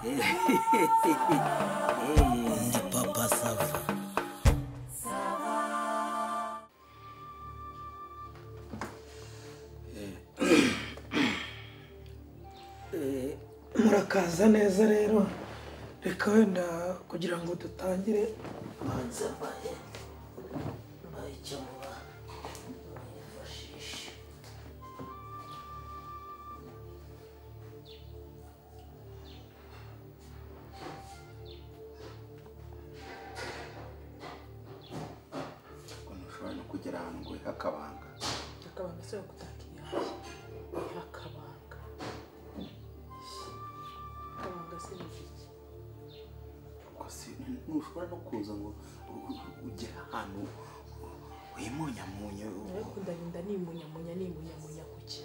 Ndi Papa Sava. Murakaza neza rero, reka wenda kugira ngo dutangire Manza baye icyo muba mwifashisha. Ushobora no kugera ahantu ngo akabanga se yo kutakiya akabanga se n'iki kwasi ntushobora no kuza ngo ugere ahantu wimunyamunye ariko ndarinda nimunyamunya kuki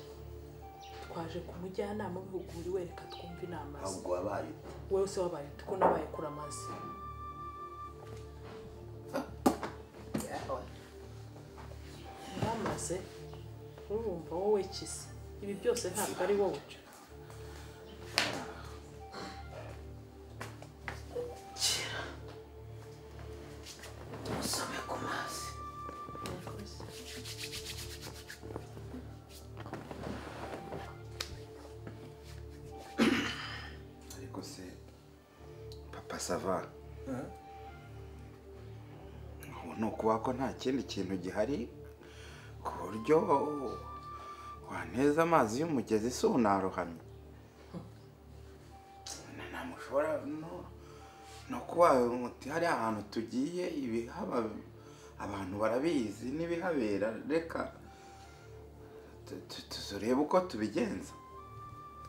twaje ku mujyanama w'ubuguri reka twumve inama ze. ahubwo wabaye Wowe se wabaye ko nabaye kuramaze namaze urumva wowe kisi ibi byose ntabwo ari wowe. Usome ku mazi. ariko se Papa Sava no kuba ko nta kindi kintu gihari ku buryo waneza amazi y'umugezi se unarohamye namushobora no kuba muti hari ahantu tugiye ibihaba abantu barabizi n'ibihabera reka tuzurebe uko tubigenza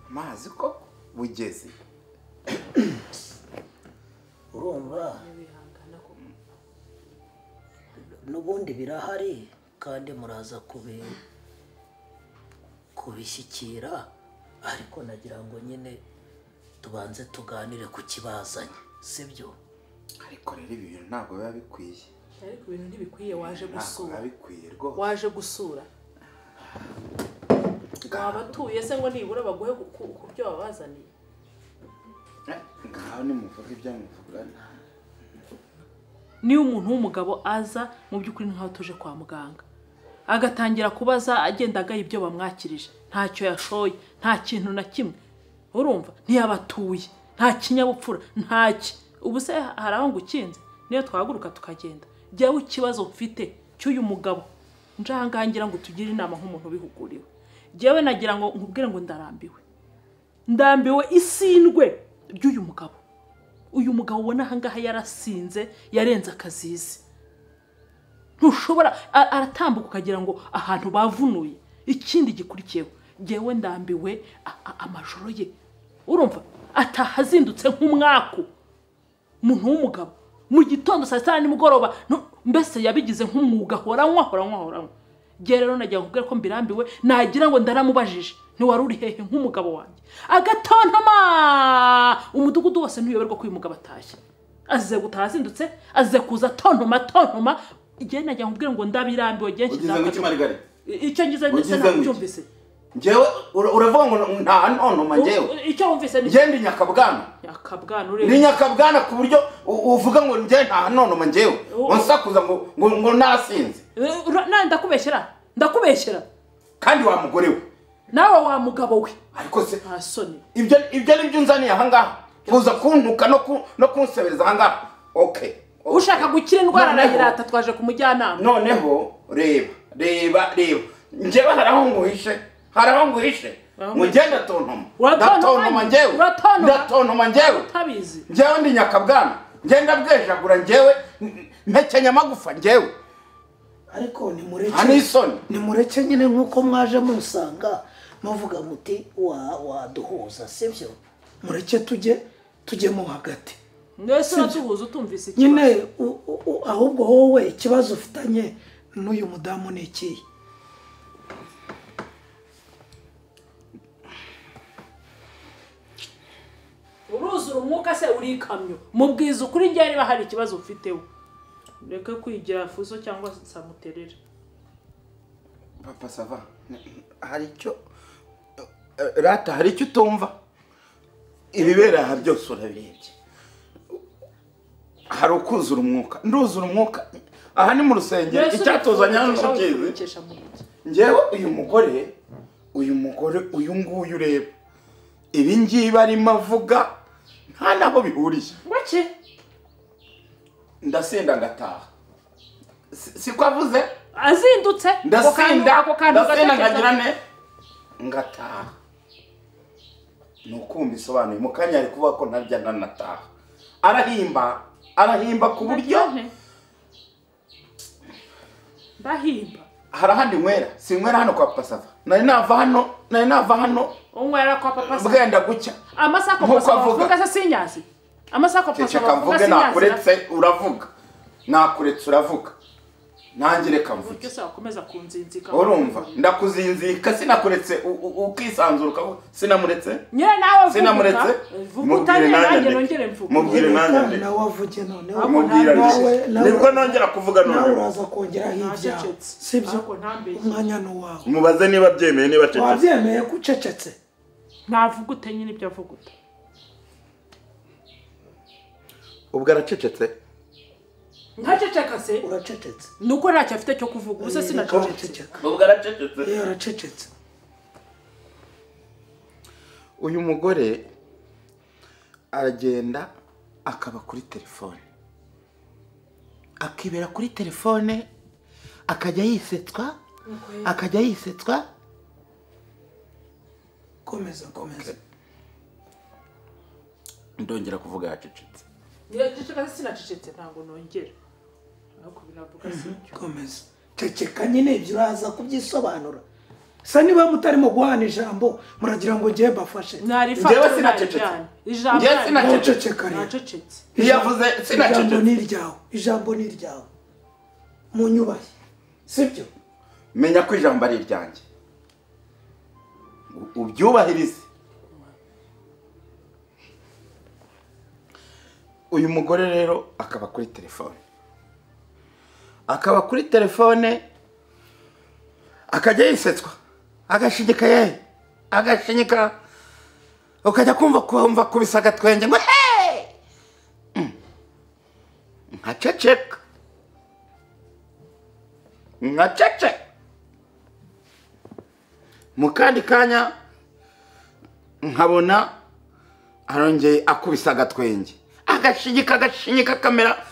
amazi ko bugeze Urumva n'ubundi birahari kandi muraza kubishyikira, ariko nagira ngo nyine tubanze tuganire ku kibazanye, sibyo? ariko rero ibi bintu ntabwo biba bikwiye. Ariko ibintu ntibikwiye, waje gusura. Ntabwo bikwiye rwose. Waje gusura. Wabatuye se ngo nibura baguhe ku byo babazaniye. Ngaho ni muvuga ibyo muvugana. Niyo umuntu w'umugabo aza mu by'ukuri nkaho tuje kwa muganga agatangira kubaza agenda agaye ibyo bamwakirije, ntacyo yashoye, nta kintu na kimwe, urumva ntiyabatuye, nta kinyabupfura, ntaki. Ubu se haraho ngukinze niyo twaguruka tukagenda. Jyawe ikibazo mfite cy'uyu mugabo njangangira ngo tugire inama nk'umuntu bihuguriwe. Jyawe nagira ngo nkubwire ngo ndambiwe isindwe ry'uyu mugabo. Uyu mugabo ubona hangaha yarasinze yarenze akazizi. Ntushobora aratambuka ukagira ngo ahantu bavunuye. Ikindi gikurikiyeho jewe ndambiwe amajoro ye, urumva atahazindutse nk'umwaku. Umuntu w'umugabo mu gitondo saa 7 nimugoroba mbese yabigize nk'umwuga horanywa. Je rero nagira nkubwira ko mbirambiwe, nagira ngo ndaramubajije ntiwari uri hehe nk'umugabo wanjye. Agatontoma umudugudu wose ntuyoberwa ko uyu mugabo atashye. Azize gutahazindutse, azize kuza tontoma. Je nagira nkubwira ngo ndabirambiwe je nshyize icyo ngize ndetse ntacyumvise. Njewe uravuga ngo nta ntontoma njewe. Icyo wumvise ni Ngendi nyakabwana. Nyakabwana uri. Ni nyakabwana ku buryo uvuga ngo nje nta ntontoma njewe. Onsakuza ngo nasinze. Ndakubeshyera. Kandi wa mugore we. Nawe wa mugabo we. Ariko se asoni. Ibyo nibyo nzaniye ahangaha. Kuza kuntuka no kunsebereza ahangaha. Okay. Ushaka gukira indwara na hirata twaje ku mujyanama. Noneho reba. Njewe haraho nguhishe. Mugenda tontoma. Ndatontoma njewe. Tabizi. Njewe ndi nyakabwana. Ngenda bwejagura njewe mpekenya magufa njewe. Ariko nimureke nyine nkuko mwaje musanga muvuga muti waduhuza, sibyo? Mureke tujye mu hagati. Nese natuhuza utumvise iki. Nyine ahubwo wowe ikibazo ufitanye n'uyu mudamu ni iki? Uruzura umwuka se uri kamyo. Mubwiza ukuri njye niba hari ikibazo ufiteho. Reka kwigira fuso cyangwa samuterera. Papa Sava, hari icyo utumva. ibibera aha byose urabirebye. Hari ukuzura umwuka, nduzura umwuka. Aha ni mu rusengero, icyatuzanya hano mukizi. Ngewe uyu mugore uyu nguyu ureba. Ibi ngibi arimo avuga nta naho bihuriye. Wake? Ndasinda ngataha. Siko avuze? Azindutse. Ndasinda ngagira ne? Ngataha. Nukumva isobanuye mu kanya ari kuvuga ko ntarya ntanataha. Arahimba ku buryo ndahimba. Harahandi nwera, si nwera hano kwa Papa Sava. Nari nava hano. Unwera kwa Papa Sava. Bwenda gucya. Amasako Papa Sava vuga se sinyazi. Amasako Papa Sava vuga sinyazi. Nakuretse uravuga. Nakuretse uravuga. Nanjye reka mvuge. Buryo se wakomeza kunzinzika. Urumva ndakuzinzika sinakuretse ukisanzuruka sinamuretse. Nyine nawe sinamuretse. Mubwire nanjye nongere mvuge. Mubwire nanjye. Nawe wavuge none. Mubwire nibwo nongera kuvuga none. Nawe uraza kongera hirya. Sibyo umwanya no wawe. Mubaze niba byemeye niba cecetse. Wabyemeye kucecetse. Navuga ute nyine ibyo avuga ute. Ubwo aracecetse. Ntaceceka se Uracecetse. nuko ntacyo afite cyo kuvuga ubusa sinacecetse. Ubwo aracecetse. Aracecetse. Uyu mugore aragenda akaba kuri telefone. Akibera kuri telefone akajya yisetswa. Komeza. Ndongera kuvuga yacecetse. Yaceceka sinacecetse ntabwo nongera. Ariko binavuga sicyo. Komeza. Ceceka nyine ibyo uraza kubyisobanura. Sa niba mutarimo guhana ijambo muragira ngo ngiye bafashe. Ngewe sinacecetse. Ngewe sinacecetse. Nacecetse. Yavuze sinacecetse. Ijambo ni ryawe. Munyubahe. Sibyo? Menya ko ijambo ari iryanjye. Ubyubahirize. Uyu mugore rero akaba kuri telefone. Akajya yisetswa. Agashinyika. Ukajya kumva kubisaga twenge ngo hey! Nkaceceka. Mu kandi kanya nkabona arongeye akubisaga twenge. Agashinyika kamera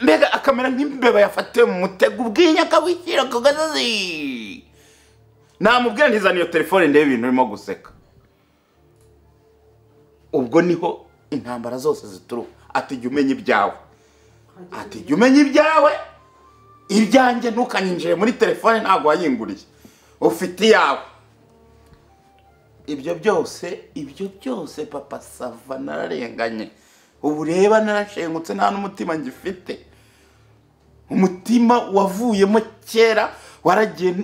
mbega akamera nk'imbeba yafatiwe mu mutego ubwinyaka wishyira ku gasozi. Namubwira ntizana iyo telefone ndebe ibintu birimo guseka. Ubwo niho intambara zose zituruka. Ati jya umenya ibyawe. Ibyanjye ntukanyinjire muri telefone ntabwo wayinguriye. Ufite iyawe. Ibyo byose Papa Sava nararenganye. Ubu reba narashengutse nta n'umutima ngifite. Umutima wavuyemo kera waragiye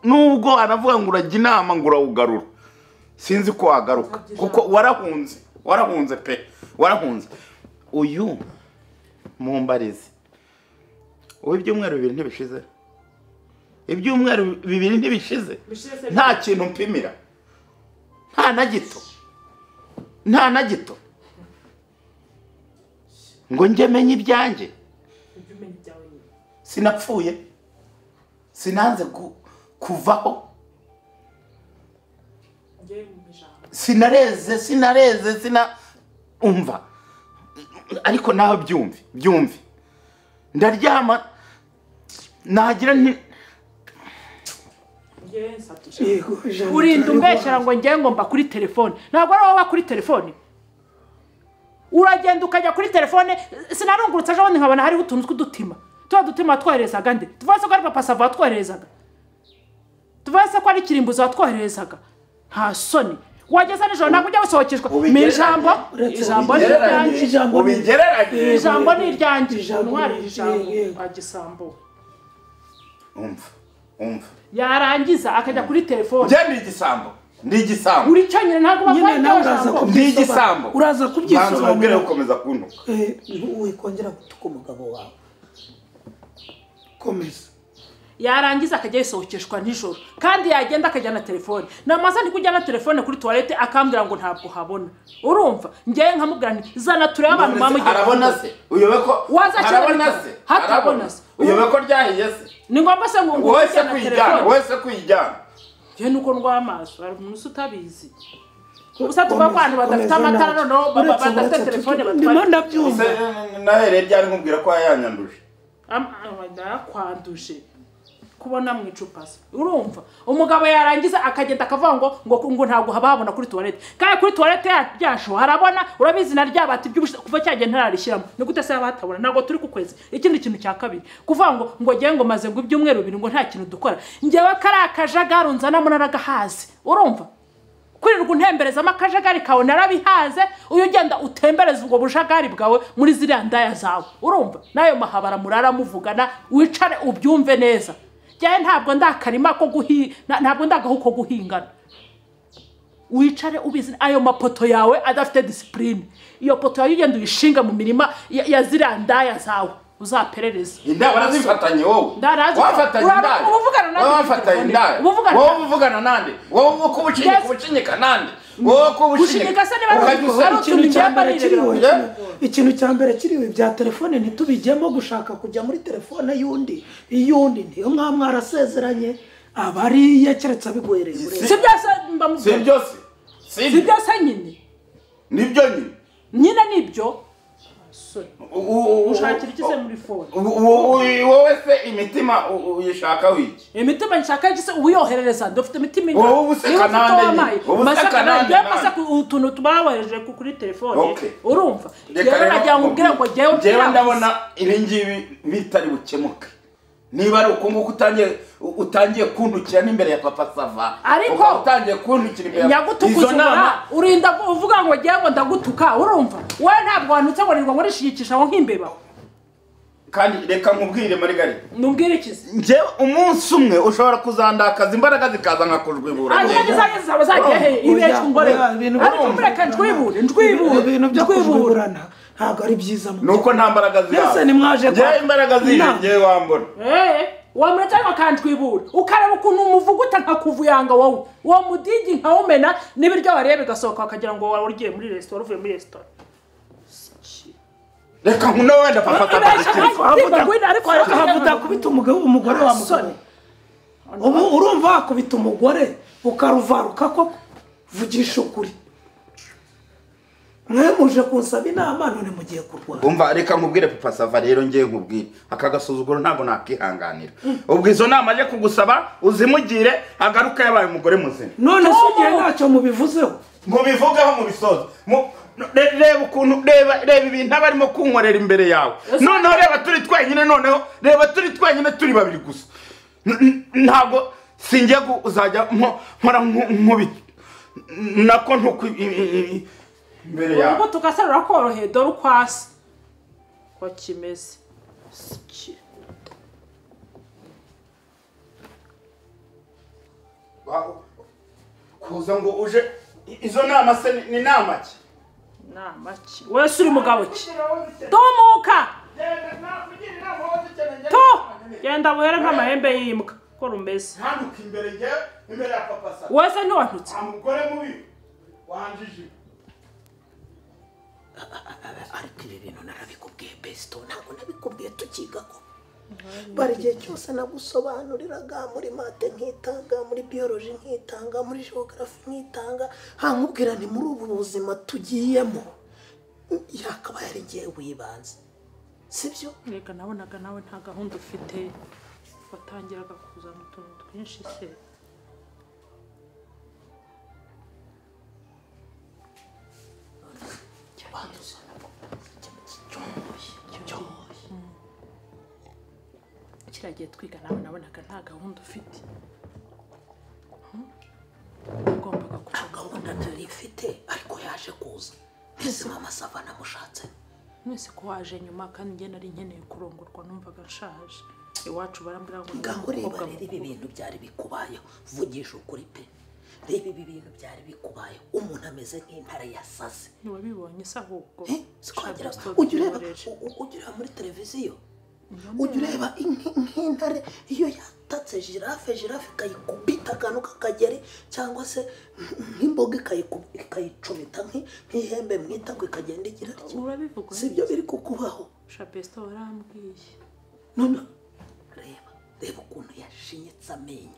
nubwo anavuga ngo urajya inama ngo urawugarura. Sinzi ko wagaruka kuko warahunze pe. Uyu mumbarize. Ibyumweru 2 ntibishize. Ibyumweru 2 ntibishize. Nta kintu mpimira. Nta na gito. Ngo njye menye ibyanjye. Sinapfuye. Sinanze kuvaho. Sinareze umva. Ariko naho byumve. Ndaryama nagira nti urinda umbeshyira ngo ngiye ngomba kuri telefone. Ntabwo ari wowe kuri telefone. Uragenda ukajya kuri telefone sinarungurutse aje nkabona hariho utuntu tw'udutima. Tuba dutima twoherezaga nde? Tuvase ko ari Papa Sava twoherezaga. Tuvase ko ari Kirimbuzi twoherezaga. Nta soni. Wageza nijoro ntabwo ujya gusohokeshwa. Ijambo ni iryanjye. Ntwari ijambo agisambo. Umva. Yarangiza akajya kuri telefone. Ndi igisambo. Uri cyanyine ntabwo bakora. Ndi igisambo. Uraza kubyisobanura. Banza gukomeza kuntuka. Kongera gutuka umugabo wawe. Komeza. yarangiza akajya yisohokeshwa nijoro kandi yagenda akajyana telefone namaze ndi kujyana telefone kuri toilette akambwira ngo ntabwo habona urumva njye nkamubwira nti zana turebe abantu bamugiye arabona se uyobe ko arabona se hatabona se uyobe ko ryahiye se ni ngombwa se ngo wese kuyijyana je nuko ndwamaso ari umuntu utabizi ubusa tuva abantu badafite amatara no badafite telefone ndimo ndabyumva nahere ryari nkubwira ko yanyanduje kwanduje kubona mu icupa se urumva umugabo yarangiza akagenda akavuga ngo ntabwo hababona kuri toilette kandi kuri toilette yasho harabona urabizi na ryabati kuva cyagiye ntararishyiramo ni gute se abatabona ntabwo turi ku kwezi ikindi kintu cya kabiri kuvuga ngo giye ngo maze ngo ibyumweru bibiri ngo nta kintu dukora njyewe karakajagaro nzanamo naragahaze urumva kwirirwa untemberezamo akajagari kawe narabihaze uyu ugenda utembereza ubwo bujagari bwawe muri ziriya ndaya zawe urumva nayo mahabara murara muvugana wicare ubyumve neza njyewe ntabwo ndakarima ko ntabwo ndagaho ko guhingana wicare ubizi ayo mapoto yawe adafite discipline iyo poto yawe ugenda uyishinga mu mirima ya ziriya ndaya zawe uzaperereza inda barazifatanye wowe wafatanye indaya wafatanye indaya wowe uvugana nande wowe kubucinyika nande wowe kubucinyika se niba ikintu cya mbere kiriwe bya telefone ntitubijyemo gushaka kujya muri telefone y'undi iyundi niyo mwarasezeranye abariye keretse abiguhereye si byose si byose nyine nibyo nyine nibyo ushakira iki se muri phone wowe se imitima uyishaka wiki imitima nshaka iki se uyoherereza ndofite imitima wowe ubuseka nande masa utuntu tubawereje kuri telefone urumva rero najya nkubwira ngo jewe ndabona ibi ngibi bitari bukemuke niba ari ukunguko utangiye kuntukira n'imbere ya papa Sava ariko utangiye kuntukira imbere izo nama urinda uvuga ngo giye ngo ndagutuka urumva we ntabwo wanutse ngo nirwa muri shikisha ngo nk'imbeba kandi reka nkubwire Marigari numbwire ikizi nje umunsi umwe ushobora kuzandakaza imbaraga zikaza nkakujwibura ibeshya ngore ariko mureka njwibure ibintu byo kujuburana ntabwo ari byiza nuko nta mbaraga zira yese ni mwaje kwa imbaraga zira ngiye wambona wamuretse bakandwibura ukareba ukuntu umuvuguta nkakuvuyanga wowe uwo mudigi nkawumena n'ibiryo barebe gasohoka bakagira ngo wari ugiye muri restaurant uvuye muri restaurant reka nkuno wenda papa akavuga kubita umugore wa mugore ubu urumva akubita umugore ukaruvaruka ko vugisha ukuri muje kunsaba inama none mugiye kurwana umva reka nkubwire papa Sava rero ngiye nkubwire akagasuzuguro ntabwo nakihanganira ubwo izo nama aje kugusaba uzimugire agaruka yabaye umugore muzima none se ugiye ntacyo mubivuzeho mubivugaho mubisoza reba ukuntu reba ibintu abarimo kunkorera imbere yawe noneho reba turi twenyine turi babiri gusa ntabwo singiye uzajya nkora nkubita nako ntuku imbere yawe ubwo tugasarura koroheye dore ukwasi ko kimeze kuza ngo uje izo nama se ni nama ki wese uri mugabo ki tumuka genda buhere nk'amahembe y'imbwa ko rumeze ntanduka imbere ya papa Sava wese ntiwantutse umugore mubi wanjije ariko ibi bintu narabikubwiye besto ntabwo nabikubwiye tukigako bari igihe cyose nagusobanuriraga muri mate nkitanga muri biology nkitanga muri geography nkitanga nkubwira ni muri ubu buzima tugiyemo yakaba yari ngiye wibanze sibyo reka nabonaga nawe nta gahunda ufite watangiraga kuzana utuntu twinshi se kiragiye twiga nawe nabonaga nta gahunda ufite ugombaga kuca gahunda ntari ifite ariko yaje kuza ese mama Sava namushatse mwese ko waje nyuma kandi njye nari nkeneye kurongorwa numvaga nshaje iwacu barambira ngo ngaho reba ibi bintu byari bikubayeho vugisha ukuri pe reba ibi bintu byari bikubayeho umuntu ameze nk'intare yasaze niwabibonye se ahubwo ugira muri televiziyo ujya ureba nk'intare iyo yatatse jirafe ikayikubita akantu k'akageri cyangwa se nk'imboga ikayicumita nk'ihembe mu itako ikagenda igira urabivuga si ibyo biri kukubaho Shapesto warambwiye none reba ukuntu yashinyitse amenyo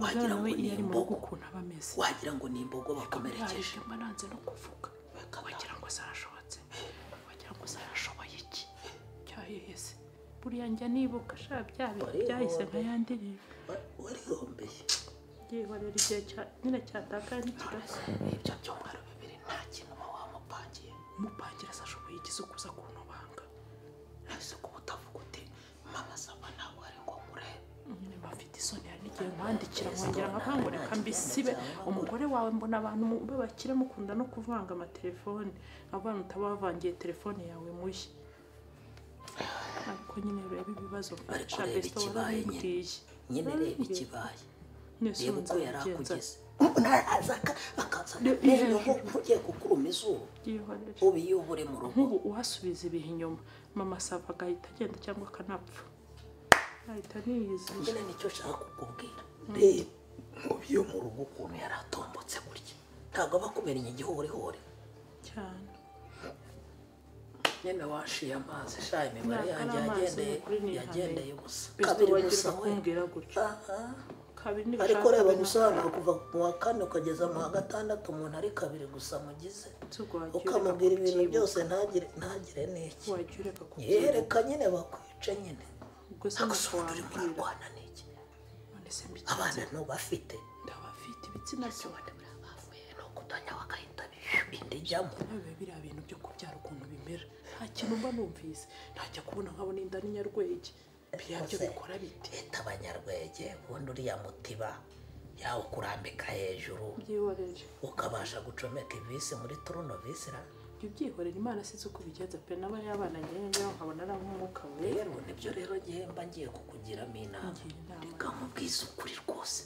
wagira ngo ni imbogo ukuntu aba ameze wagira ngo ni imbogo bakomerekeje mba nanze no kuvuga wagira ngo zarashobotse wagira ngo zarashoboye iki cyahehese buriya njya nibuka sha byahise nka yandirimba warihombeye yewe rero igihe nyine cyatakaye n'ikirasi ibyo byumweru bibiri nta kintu uba wamupangiye umupangira ashoboye igize ukuza kuntubanga ese kuba utavuga uti mama saba nawe ari ngo murebe nyine bafite isoni hari n'igihe nkwandikira nkongera nkavuga reka mbisibe umugore wawe mbona abantu babakire mukunda no kuvanga amatelefone abantu utabavangiye telefone yawe mushya ariko nyine reba ibibazo Shapesto warabimbwiye nyine reba ikibaye reba uko yari akugeze akaza ugiye kukuruma izuru ubu iyo uri mu rugo nk'ubu uhasubiza ibihe inyuma mama sava agahita agenda cyangwa akanapfa ahita niyizi nyine nicyo nshaka kukubwira reba ubu iyo mu rugo ukuntu yari atombotse gutya ntabwo aba akubereye igihorihori cyane nyine washiye amazi sha imibare yanjye yagendeye gusa kabiri gusa kumbwira gutyo ariko reba gusobanura kuva mu wa kane ukageza mu wa gatandatu umuntu ari kabiri gusa mugize ukamubwira ibintu byose ntagire n'iki yereka nyine bakwica nyine agusubira uri mu rwanda n'iki abana ntubafite ndabafite ibitsina byose bavuye no kutanya bagahita indi jyamo biriya bintu byo kubyara ukuntu bimera nta kintu mba numvise ntajya kubona nkabona inda n'inyarwege biriya byo bikora biti leta abanyarwege ubundi uriya mutiba yawe kurambika hejuru ukabasha gucomeka ivisi muri turunovisi byihorera imana size uko bigenza pe naba yabana ngewe nkabona ari nk'umwuka we rero nibyo rero mba ngiye kukugiramo inama reka mubwize ukuri rwose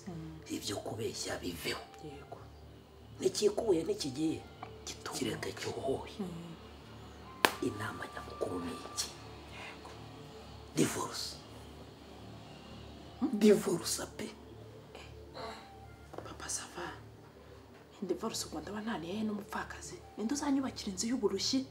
ibyo kubeshya biveho yego nikikuye nikigiye kireke cyuhoye inama nyamukuru ni iki divorce pe papa sava divorce ngo ndaba ntaniye n'umupfakazi ninde uzanyubakira inzu y'uburushyi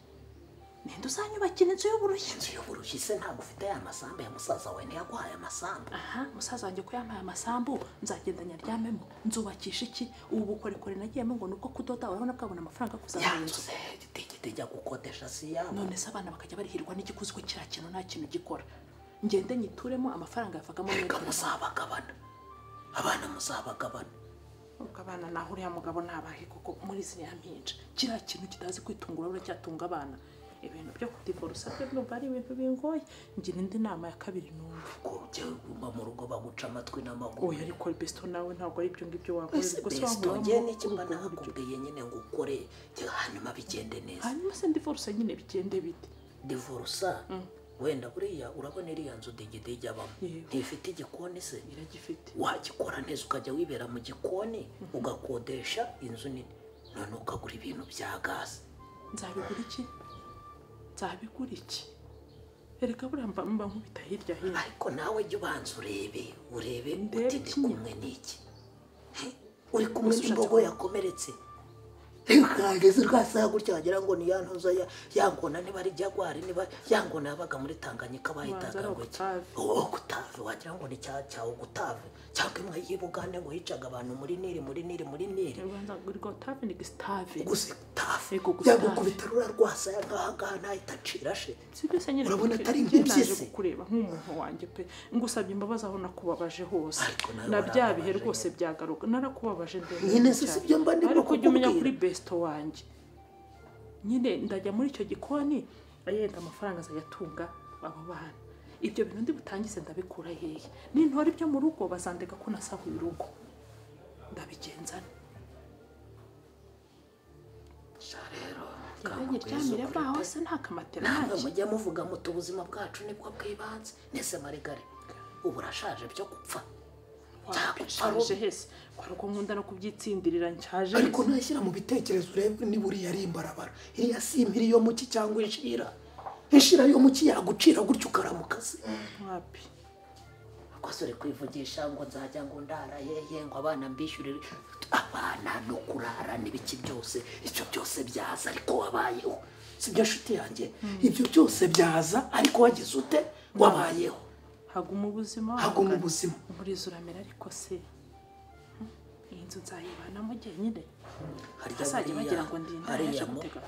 inzu y'uburushyi se ntabwo ufite ya masambu ya musaza wawe ntiyaguhaye amasambu musaza wanjye ko yampaye amasambu nzagenda nyaryamemo nzubakisha iki ubu bukorikori nagiyemo ngo nuko kudoda urabona bwabona amafaranga kuzamura inzu tijya gukodesha si yabo none se abana bakajya barihirwa n'igikuzwe kiriya kintu nta kintu gikora ngende nyituremo amafaranga yavagamo reka muzabagabana abana muzabagabana ubwo abana naho uriya mugabo ntabahe kuko muri ziriya mpinja kiriya kintu kitazi kwitungura uracyatunga abana ibintu byo kudivorce numva ari ibintu bingoye ngira indi nama ya kabiri numva ko uguma mu rugo baguca amatwi n'amaguru oya ariko Besto nawe ntabwo ari ibyo ngibyo wakora gusa wamubwiye n'iki mba nakubwiye nyine ngo ukore hanyuma bigende neza hanyuma se divorce nyine bigende bite divorce wenda buriya urabona iriya nzu digidigi abamo ntifite igikoni se iragifite wagikora neza ukajya wibera mu gikoni ugakodesha inzu nini none ukagura ibintu bya gaze nzabigura iki ereka buriya mba nkubita hirya hino ariko nawe jya ubanza urebe uti ndi kumwe n'iki uri kumwe n'imbogo yakomeretse ukageze rwasa gutya wagira ngo ni yantuza yangona niba ari jagwari niba yangona yabaga muri Tanganyika bahitaga ngo Gutave wagira ngo ni cya Gutave cyangwa imwe y'Ibugande ngo yicaga abantu muri Nili Gutave ni Gustave yagukubita rura rwasa yagahaga ntahita acirashe sibyo se nyine urabona atari nk'ibyise kureba nk'umuntu wanjye pe ngusabye imbabazi aho nakubabaje hose na bya bihe rwose byagaruka narakubabaje ndende nyine se ibyo mba ndimo kujya kuri Besto wanjye nyine ndajya muri icyo gikoni ayenda amafaranga azayatunga abo bana ibyo bintu ndi butangize ndabikura hehe n'intore byo mu rugo bazandega ko nasahuye urugo ndabigenzana rero nyiryamire baho se nta kamatera ntabwo mujya muvuga muti ubuzima bwacu nibwo bw'ibanze nese marigare ubu urashaje byo gupfa cyagushaje hese kwaruko nkunda no kubyitsindirira nshaje ariko nashyira mu bitekerezo urebe niba uriya ari imbarabara iriya si impiri yo muki cyangwa inshira inshira yo muki yagucira gutyo ukaramukazi wapi akosore kwivugisha ngo nzajya ngo ndara yeye ngo abana mbishyurire abana no kurara n'ibiki byose icyo byose byaza ariko wabayeho sibyo nshuti yanjye ibyo byose byaza ariko wagize ute wabayeho haguma ubuzima muri zuramera ariko se iyi nzu nzayibanamo gihe nyine harya bagira ngo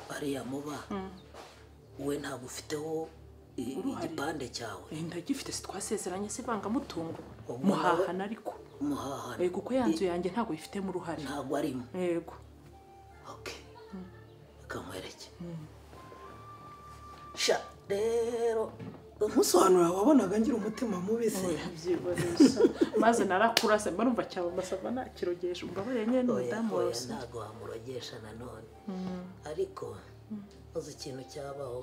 hariya muba we ntabwo ufiteho igipande cyawe ndagifite si twasezeranye se ivangamutungo muhahana ariko kuko ya nzu yanjye ntabwo ifitemo uruhare ntabwo arimo yego kamwereke sha rero umusobanuro wabonaga ngira umutima mubi se maze narakurase mbarumva cyaba masaba nakirogesha umbabarire nyene n'umudamu wose ntabwo wamurogesha nanone ariko uzi ikintu cyabaho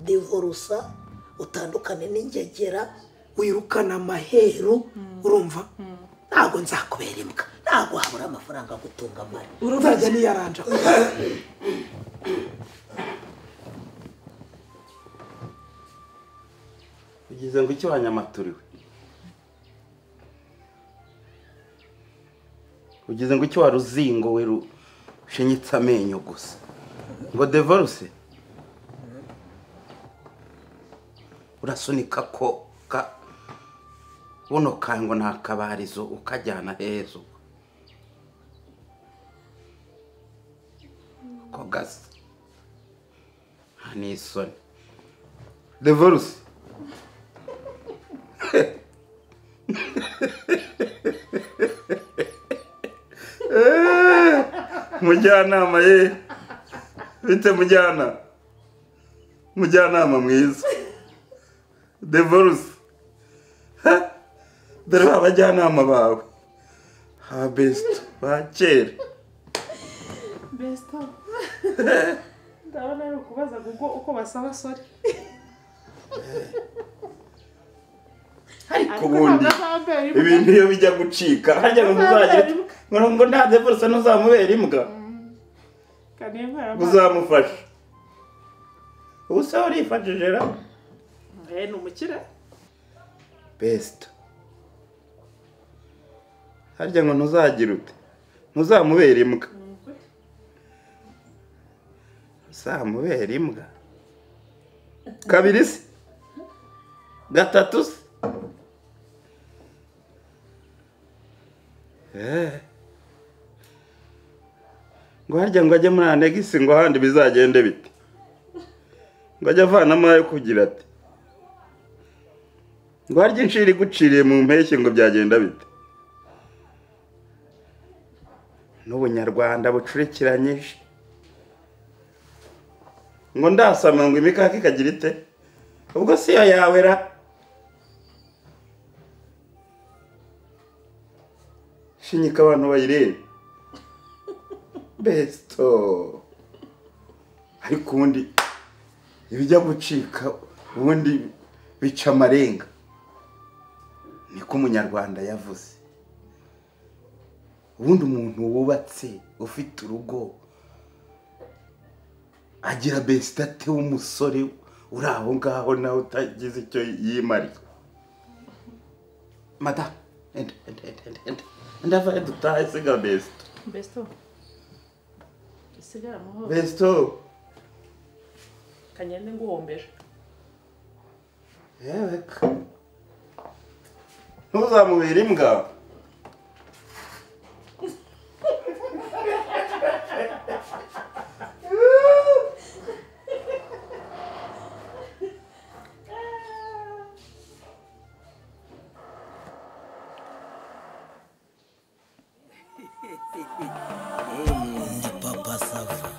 divorce utandukane n'ingegera wirukana amaheru urumva ntabwo nzakubera imbwa ntabwo habura amafaranga gutunga mari urumva niyaranja ugize ngo icyo wanyamaturiwe ugize ngo icyo waruzingo we rushinyitse amenyo gusa ngo divorce urasunika ko buno kango nta kabarizo ukajyana hezo ko gasa ni isoni divorce mujyanama ye bite mujyanama mwiza divorce dore abajyanama bawe ha best bakera best ndabona ari kubaza uko basaba sori ariko ubundi ibintu iyo bijya gucika harya ngo uzagira ngo nta divorce ntuzamubera imbwa uzamufasha ubu se urifashije ra ni umukire best harya ngo ntuzagira ute ntuzamubera imbwa uzamubera imbwa kabiri se gatatu se ngo harya ngo ajye muri anegisi ngo ahandi bizagende bite ngo ajye avanamo ayo kugira ati ngo harya inshiri iguciriye mu mpeshyi ngo byagenda bite n'ubunyarwanda bucurikiranyije ngo ndasama ngo imikaka ikagira ite ubwo si yo yawe ra shinyika abantu bayirebe besto ariko ubundi ibijya gucika ubundi bica amarenga niko umunyarwanda yavuze ubundi umuntu wubatse ufite urugo agira bestate w'umusore uri aho ngaho nawe utagize icyo yimariye madame ndava dutahe siga besto sigara muho besto kanyende nguhombeje yewe ntuzamubera imbwa Papa Sava.